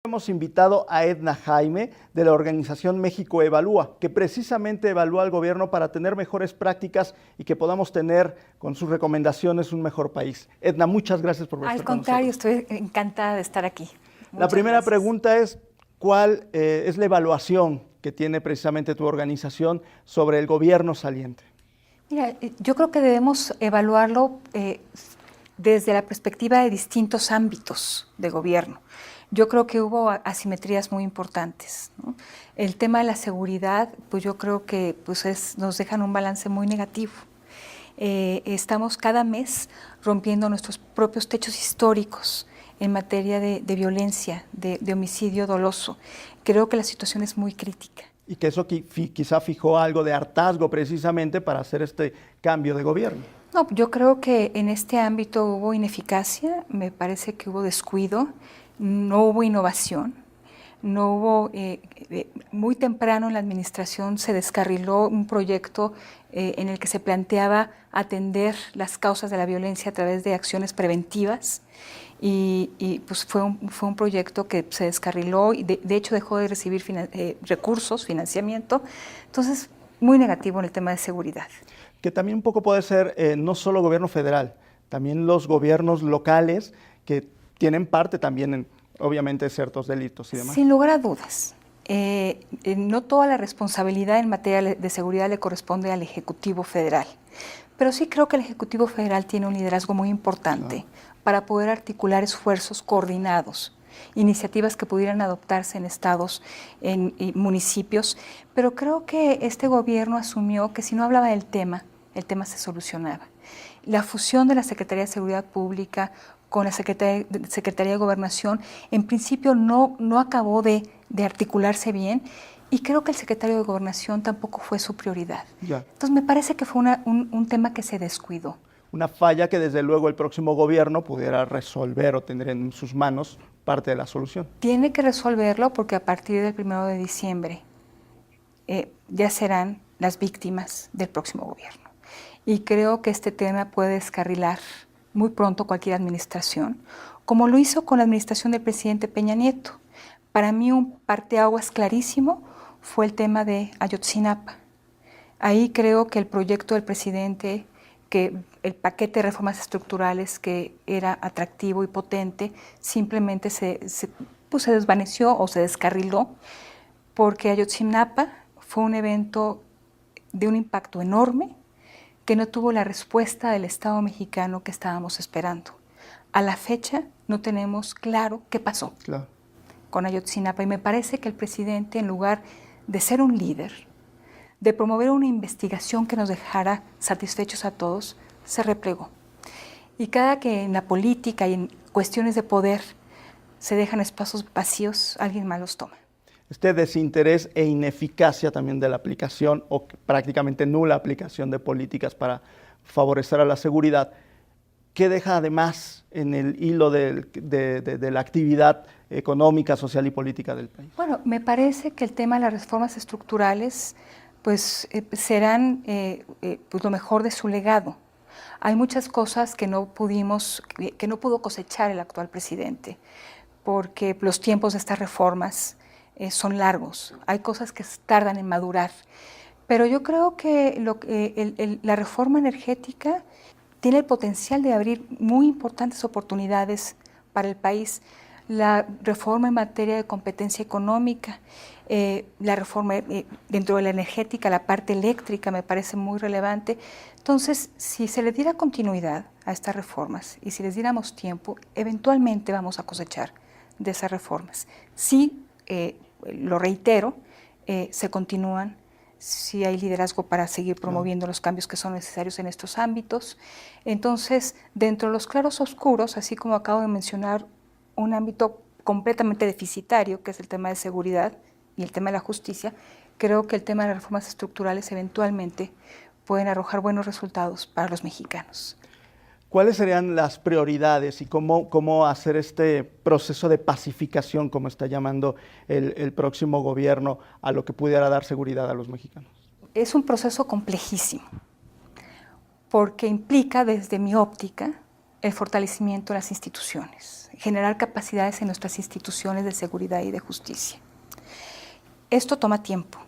Hemos invitado a Edna Jaime de la organización México Evalúa, que precisamente evalúa al gobierno para tener mejores prácticas y que podamos tener con sus recomendaciones un mejor país. Edna, muchas gracias por estar con nosotros. Al contrario, estoy encantada de estar aquí. La primera pregunta es, ¿cuál es la evaluación que tiene precisamente tu organización sobre el gobierno saliente? Mira, yo creo que debemos evaluarlo desde la perspectiva de distintos ámbitos de gobierno. Yo creo que hubo asimetrías muy importantes, ¿no? El tema de la seguridad, pues yo creo que nos dejan un balance muy negativo. Estamos cada mes rompiendo nuestros propios techos históricos en materia de violencia, de homicidio doloso. Creo que la situación es muy crítica. Y que eso quizá fijó algo de hartazgo precisamente para hacer este cambio de gobierno. No, yo creo que en este ámbito hubo ineficacia, me parece que hubo descuido, no hubo innovación, no hubo, muy temprano en la administración se descarriló un proyecto en el que se planteaba atender las causas de la violencia a través de acciones preventivas y pues fue un proyecto que se descarriló y de hecho dejó de recibir recursos, financiamiento, entonces muy negativo en el tema de seguridad. Que también un poco puede ser no solo gobierno federal, también los gobiernos locales que tienen parte también en, obviamente, ciertos delitos y demás. Sin lugar a dudas. No toda la responsabilidad en materia de seguridad le corresponde al Ejecutivo Federal, pero sí creo que el Ejecutivo Federal tiene un liderazgo muy importante para poder articular esfuerzos coordinados, iniciativas que pudieran adoptarse en estados, en municipios, pero creo que este gobierno asumió que si no hablaba del tema, el tema se solucionaba. La fusión de la Secretaría de Seguridad Pública con la Secretaría de Gobernación, en principio no acabó de articularse bien y creo que el secretario de Gobernación tampoco fue su prioridad. Entonces me parece que fue un tema que se descuidó. Una falla que desde luego el próximo gobierno pudiera resolver o tener en sus manos parte de la solución. Tiene que resolverlo porque a partir del 1 de diciembre ya serán las víctimas del próximo gobierno. Y creo que este tema puede descarrilar muy pronto cualquier administración, como lo hizo con la administración del presidente Peña Nieto. Para mí un parteaguas clarísimo fue el tema de Ayotzinapa. Ahí creo que el proyecto del presidente, que el paquete de reformas estructurales que era atractivo y potente, simplemente se desvaneció o se descarriló, porque Ayotzinapa fue un evento de un impacto enorme, que no tuvo la respuesta del Estado mexicano que estábamos esperando. A la fecha no tenemos claro qué pasó con Ayotzinapa y me parece que el presidente, en lugar de ser un líder, de promover una investigación que nos dejara satisfechos a todos, se replegó. Y cada que en la política y en cuestiones de poder se dejan espacios vacíos, alguien más los toma. Este desinterés e ineficacia también de la aplicación o prácticamente nula aplicación de políticas para favorecer a la seguridad, ¿qué deja además en el hilo de la actividad económica, social y política del país? Bueno, me parece que el tema de las reformas estructurales serán lo mejor de su legado. Hay muchas cosas que no pudo cosechar el actual presidente, porque los tiempos de estas reformas son largos, hay cosas que tardan en madurar, pero yo creo que la reforma energética tiene el potencial de abrir muy importantes oportunidades para el país. La reforma en materia de competencia económica, la reforma dentro de la energética, la parte eléctrica me parece muy relevante. Entonces, si se le diera continuidad a estas reformas y si les diéramos tiempo, eventualmente vamos a cosechar de esas reformas. Sí, lo reitero, se continúan, si hay liderazgo para seguir promoviendo los cambios que son necesarios en estos ámbitos. Entonces, dentro de los claros oscuros, así como acabo de mencionar, un ámbito completamente deficitario, que es el tema de seguridad y el tema de la justicia, creo que el tema de las reformas estructurales eventualmente pueden arrojar buenos resultados para los mexicanos. ¿Cuáles serían las prioridades y cómo hacer este proceso de pacificación, como está llamando el próximo gobierno, a lo que pudiera dar seguridad a los mexicanos? Es un proceso complejísimo, porque implica, desde mi óptica, el fortalecimiento de las instituciones, generar capacidades en nuestras instituciones de seguridad y de justicia. Esto toma tiempo,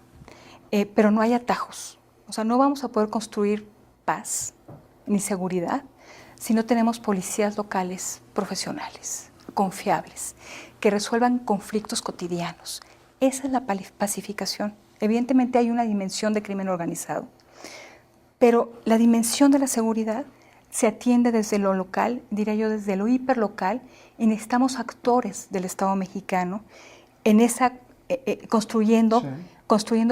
pero no hay atajos. O sea, no vamos a poder construir paz ni seguridad si no tenemos policías locales profesionales, confiables, que resuelvan conflictos cotidianos. Esa es la pacificación. Evidentemente hay una dimensión de crimen organizado, pero la dimensión de la seguridad se atiende desde lo local, diría yo desde lo hiperlocal, y necesitamos actores del Estado mexicano en esa, construyendo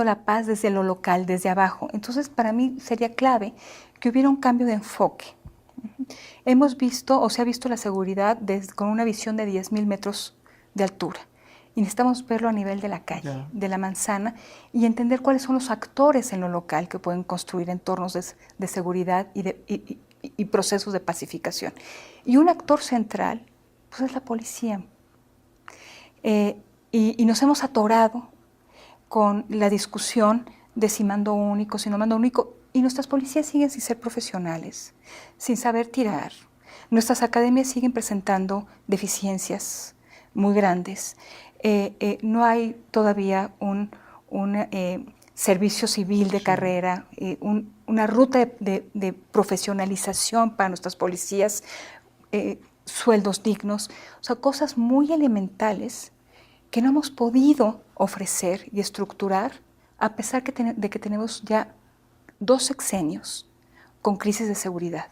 la paz desde lo local, desde abajo. Entonces, para mí sería clave que hubiera un cambio de enfoque. Hemos visto, o se ha visto la seguridad con una visión de 10,000 metros de altura. Y necesitamos verlo a nivel de la calle, de la manzana, y entender cuáles son los actores en lo local que pueden construir entornos de seguridad y procesos de pacificación. Y un actor central, pues es la policía. Y nos hemos atorado con la discusión de si mando único, si no mando único, y nuestras policías siguen sin ser profesionales, sin saber tirar. Nuestras academias siguen presentando deficiencias muy grandes. No hay todavía un servicio civil de carrera, una ruta de profesionalización para nuestras policías, sueldos dignos, o sea, cosas muy elementales que no hemos podido ofrecer y estructurar a pesar de que tenemos ya 2 sexenios con crisis de seguridad.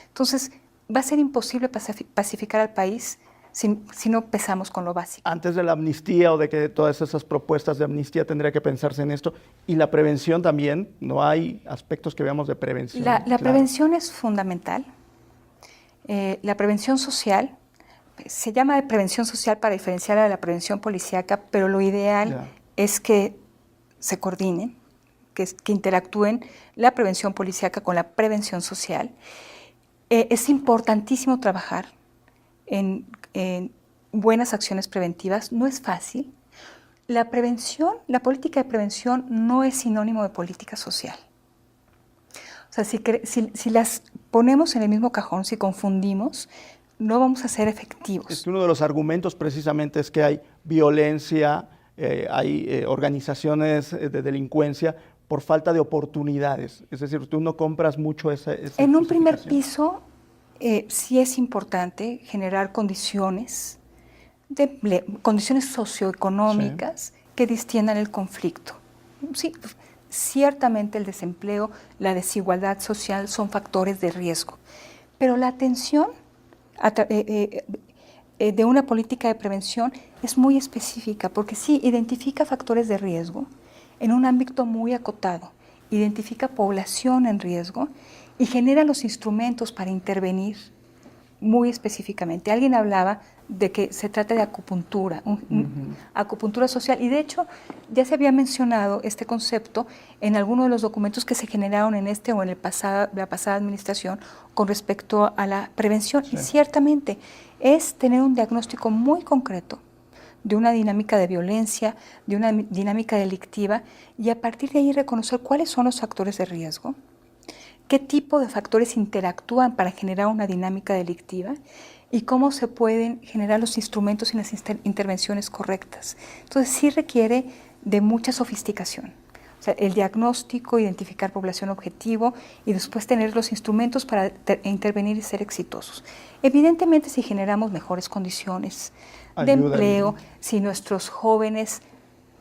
Entonces, va a ser imposible pacificar al país si no empezamos con lo básico. Antes de la amnistía o de que todas esas propuestas de amnistía tendría que pensarse en esto. Y la prevención también, no hay aspectos que veamos de prevención. La prevención es fundamental. La prevención social, se llama de prevención social para diferenciar a la prevención policíaca, pero lo ideal es que se coordinen, que interactúen la prevención policíaca con la prevención social. Es importantísimo trabajar en buenas acciones preventivas. No es fácil. La prevención, la política de prevención no es sinónimo de política social. O sea, si las ponemos en el mismo cajón, si confundimos, no vamos a ser efectivos. Es que uno de los argumentos precisamente es que hay violencia, hay organizaciones de delincuencia por falta de oportunidades. Es decir, tú no compras mucho esa en un primer piso, sí es importante generar condiciones socioeconómicas que distiendan el conflicto. Sí, ciertamente el desempleo, la desigualdad social son factores de riesgo, pero la atención de una política de prevención es muy específica porque sí identifica factores de riesgo en un ámbito muy acotado, identifica población en riesgo y genera los instrumentos para intervenir muy específicamente. Alguien hablaba de que se trata de acupuntura, acupuntura social, y de hecho ya se había mencionado este concepto en algunos de los documentos que se generaron en este o en la pasada administración con respecto a la prevención. Sí. Y ciertamente es tener un diagnóstico muy concreto de una dinámica de violencia, de una dinámica delictiva, y a partir de ahí reconocer cuáles son los factores de riesgo, qué tipo de factores interactúan para generar una dinámica delictiva y cómo se pueden generar los instrumentos y las intervenciones correctas. Entonces sí requiere de mucha sofisticación. O sea, el diagnóstico, identificar población objetivo y después tener los instrumentos para intervenir y ser exitosos. Evidentemente, si generamos mejores condiciones de empleo, si nuestros jóvenes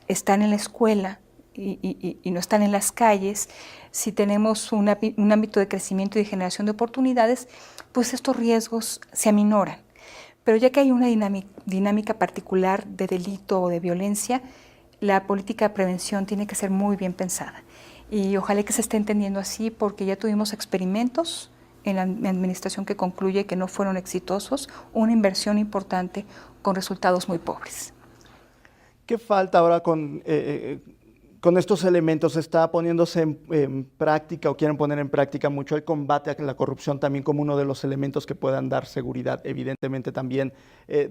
están en la escuela y no están en las calles, si tenemos un ámbito de crecimiento y de generación de oportunidades, pues estos riesgos se aminoran. Pero ya que hay una dinámica particular de delito o de violencia, la política de prevención tiene que ser muy bien pensada. Y ojalá que se esté entendiendo así, porque ya tuvimos experimentos en la administración que concluye que no fueron exitosos, una inversión importante con resultados muy pobres. ¿Qué falta ahora con estos elementos? ¿Está poniéndose en práctica o quieren poner en práctica mucho el combate a la corrupción también como uno de los elementos que puedan dar seguridad? Evidentemente también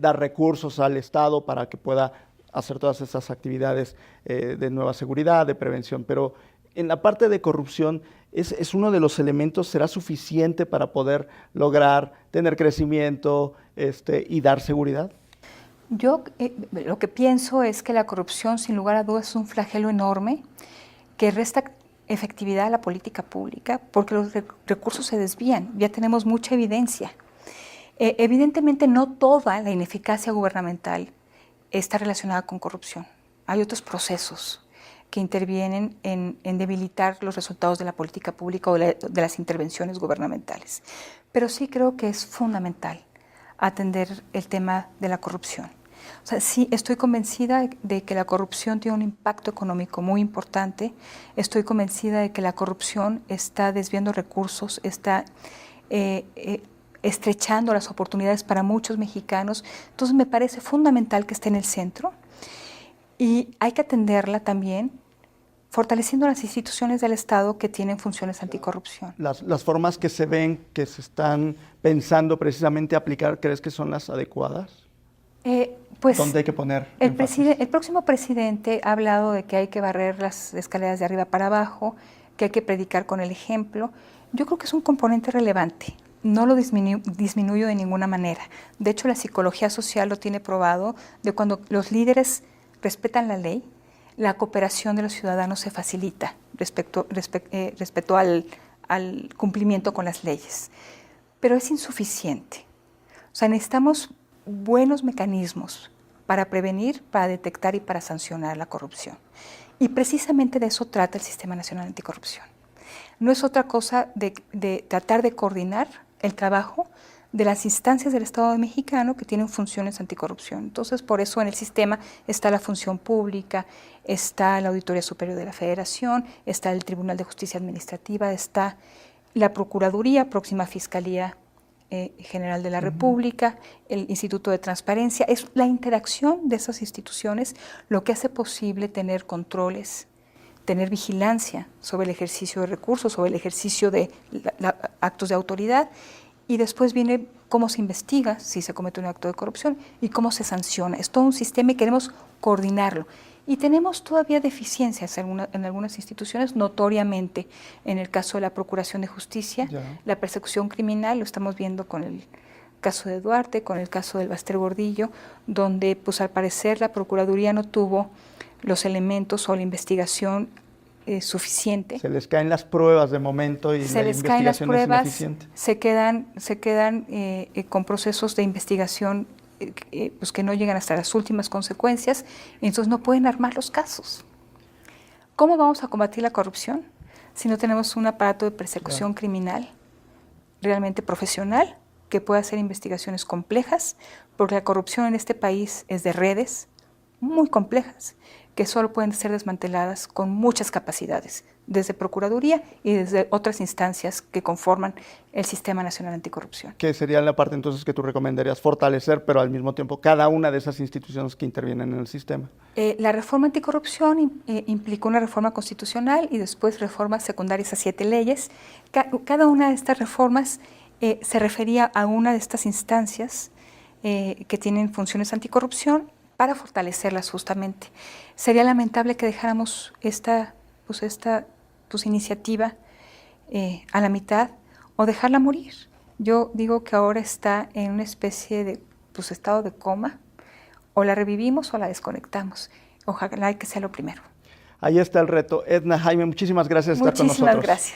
dar recursos al Estado para que pueda hacer todas esas actividades de nueva seguridad, de prevención, pero en la parte de corrupción, ¿es uno de los elementos, será suficiente para poder lograr tener crecimiento y dar seguridad? Yo lo que pienso es que la corrupción, sin lugar a dudas, es un flagelo enorme que resta efectividad a la política pública porque los recursos se desvían. Ya tenemos mucha evidencia. Evidentemente, no toda la ineficacia gubernamental está relacionada con corrupción. Hay otros procesos que intervienen en debilitar los resultados de la política pública o de las intervenciones gubernamentales. Pero sí creo que es fundamental atender el tema de la corrupción. O sea, sí, estoy convencida de que la corrupción tiene un impacto económico muy importante. Estoy convencida de que la corrupción está desviando recursos, está estrechando las oportunidades para muchos mexicanos. Entonces me parece fundamental que esté en el centro y hay que atenderla también fortaleciendo las instituciones del Estado que tienen funciones anticorrupción. Las formas que se ven, que se están pensando precisamente aplicar, ¿crees que son las adecuadas? Pues ¿dónde hay que poner el próximo presidente ha hablado de que hay que barrer las escaleras de arriba para abajo, que hay que predicar con el ejemplo. Yo creo que es un componente relevante. No lo disminuyo de ninguna manera. De hecho, la psicología social lo tiene probado, de cuando los líderes respetan la ley, la cooperación de los ciudadanos se facilita respecto al cumplimiento con las leyes. Pero es insuficiente. O sea, necesitamos buenos mecanismos para prevenir, para detectar y para sancionar la corrupción. Y precisamente de eso trata el Sistema Nacional Anticorrupción. No es otra cosa de tratar de coordinar el trabajo de las instancias del Estado mexicano que tienen funciones anticorrupción. Entonces, por eso en el sistema está la función pública, está la Auditoría Superior de la Federación, está el Tribunal de Justicia Administrativa, está la Procuraduría, próxima Fiscalía General de la República, el Instituto de Transparencia. Es la interacción de esas instituciones lo que hace posible tener controles, tener vigilancia sobre el ejercicio de recursos, sobre el ejercicio de actos de autoridad, y después viene cómo se investiga si se comete un acto de corrupción y cómo se sanciona. Es todo un sistema y queremos coordinarlo. Y tenemos todavía deficiencias en algunas instituciones, notoriamente en el caso de la Procuración de Justicia, la persecución criminal, lo estamos viendo con el caso de Duarte, con el caso del Baster Gordillo, donde pues al parecer la Procuraduría no tuvo los elementos o la investigación suficiente. Se les caen las pruebas de momento y la investigación es ineficiente. Se quedan con procesos de investigación pues que no llegan hasta las últimas consecuencias, y entonces no pueden armar los casos. ¿Cómo vamos a combatir la corrupción si no tenemos un aparato de persecución criminal realmente profesional que pueda hacer investigaciones complejas? Porque la corrupción en este país es de redes muy complejas que solo pueden ser desmanteladas con muchas capacidades, desde Procuraduría y desde otras instancias que conforman el Sistema Nacional Anticorrupción. ¿Qué sería la parte entonces que tú recomendarías fortalecer, pero al mismo tiempo cada una de esas instituciones que intervienen en el sistema? La reforma anticorrupción implicó una reforma constitucional y después reformas secundarias a 7 leyes. Cada una de estas reformas se refería a una de estas instancias que tienen funciones anticorrupción para fortalecerlas justamente. Sería lamentable que dejáramos esta iniciativa a la mitad o dejarla morir. Yo digo que ahora está en una especie de estado de coma, o la revivimos o la desconectamos. Ojalá que sea lo primero. Ahí está el reto. Edna, Jaime, muchísimas gracias por estar con nosotros. Muchísimas gracias.